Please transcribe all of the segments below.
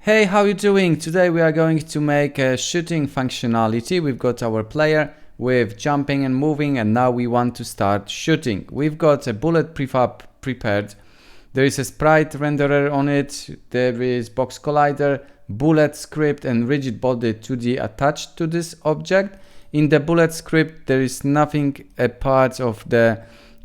Hey, how you doing? Today we are going to make a shooting functionality. We've got our player with jumping and moving, and now we want to start shooting. We've got a bullet prefab prepared. There is a sprite renderer on it. There is box collider, bullet script and rigid body 2D attached to this object. In the bullet script there is nothing apart of the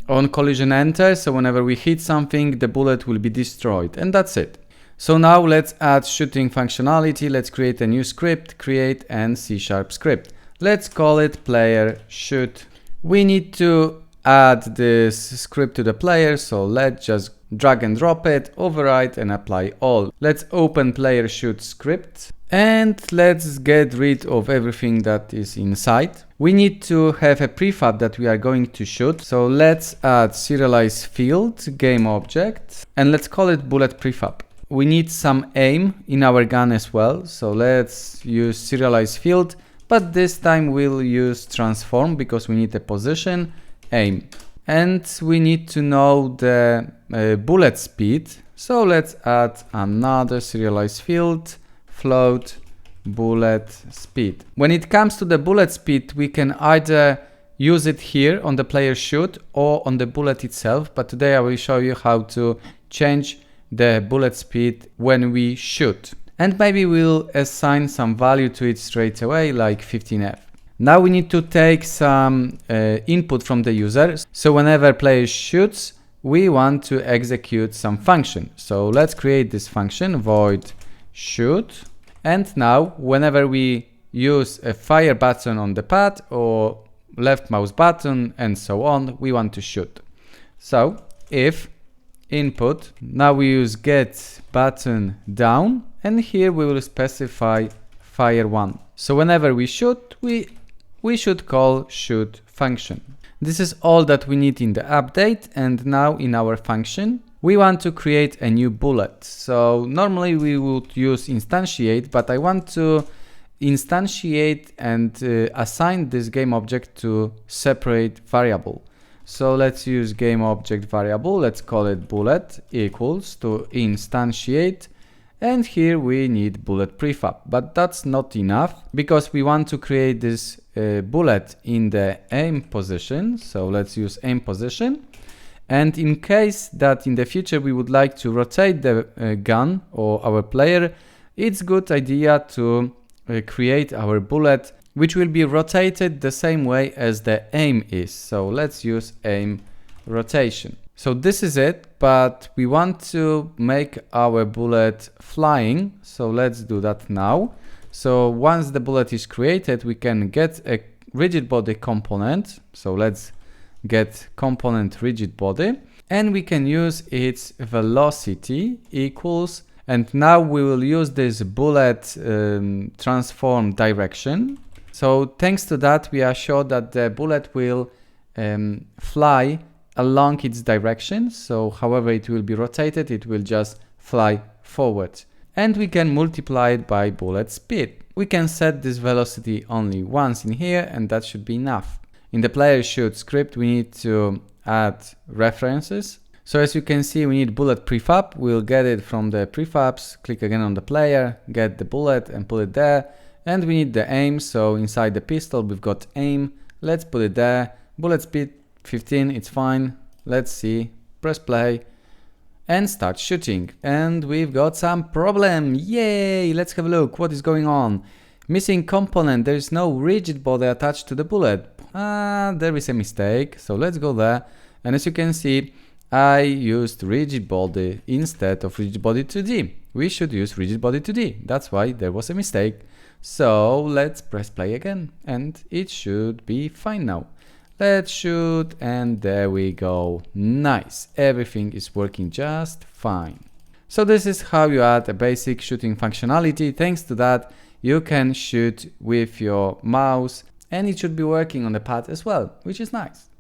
on collision enter, so whenever we hit something the bullet will be destroyed, and that's it. So now let's add shooting functionality. Let's create a new script, create and C# script. Let's call it player shoot. We need to add this script to the player, so let's just drag and drop it, override and apply all. Let's open player shoot script and let's get rid of everything that is inside. We need to have a prefab that we are going to shoot, so let's add serialize field, game object, and let's call it bullet prefab. We need some aim in our gun as well, so let's use serialize field, but this time we'll use transform because we need a position, aim. And we need to know the bullet speed, so let's add another serialize field, float bullet speed. When it comes to the bullet speed, we can either use it here on the player shoot or on the bullet itself, but today I will show you how to change the bullet speed when we shoot, and maybe we'll assign some value to it straight away, like 15F. Now we need to take some input from the user, so whenever player shoots we want to execute some function. So let's create this function void shoot, and now whenever we use a fire button on the pad or left mouse button and so on, we want to shoot. So if input, now we use get button down, and here we will specify fire1. So whenever we shoot, we should call shoot function. This is all that we need in the update, and now in our function we want to create a new bullet. So normally we would use instantiate, but I want to instantiate and assign this game object to separate variable. So let's use game object variable, let's call it bullet equals to instantiate, and here we need bullet prefab, but that's not enough because we want to create this bullet in the aim position. So let's use aim position, and in case that in the future we would like to rotate the gun or our player, it's good idea to create our bullet which will be rotated the same way as the aim is. So let's use aim rotation. So this is it, but we want to make our bullet flying. So let's do that now. So once the bullet is created, we can get a rigid body component. So let's get component rigid body, and we can use its velocity equals, and now we will use this bullet transform direction. So thanks to that, we are sure that the bullet will fly along its direction. So however it will be rotated, it will just fly forward. And we can multiply it by bullet speed. We can set this velocity only once in here, and that should be enough. In the player shoot script, we need to add references. So as you can see, we need bullet prefab. We'll get it from the prefabs. Click again on the player, get the bullet and put it there. And we need the aim, so inside the pistol we've got aim. Let's put it there. Bullet speed 15, it's fine. Let's see, press play and start shooting. And we've got some problem. Yay! Let's have a look. What is going on? Missing component. There is no rigid body attached to the bullet. There is a mistake. So let's go there. And as you can see, I used rigid body instead of rigid body 2D. We should use rigid body 2D. That's why there was a mistake. So let's press play again, and it should be fine now. Let's shoot, and there we go. Nice, everything is working just fine. So this is how you add a basic shooting functionality. Thanks to that, you can shoot with your mouse, and it should be working on the pad as well, which is nice.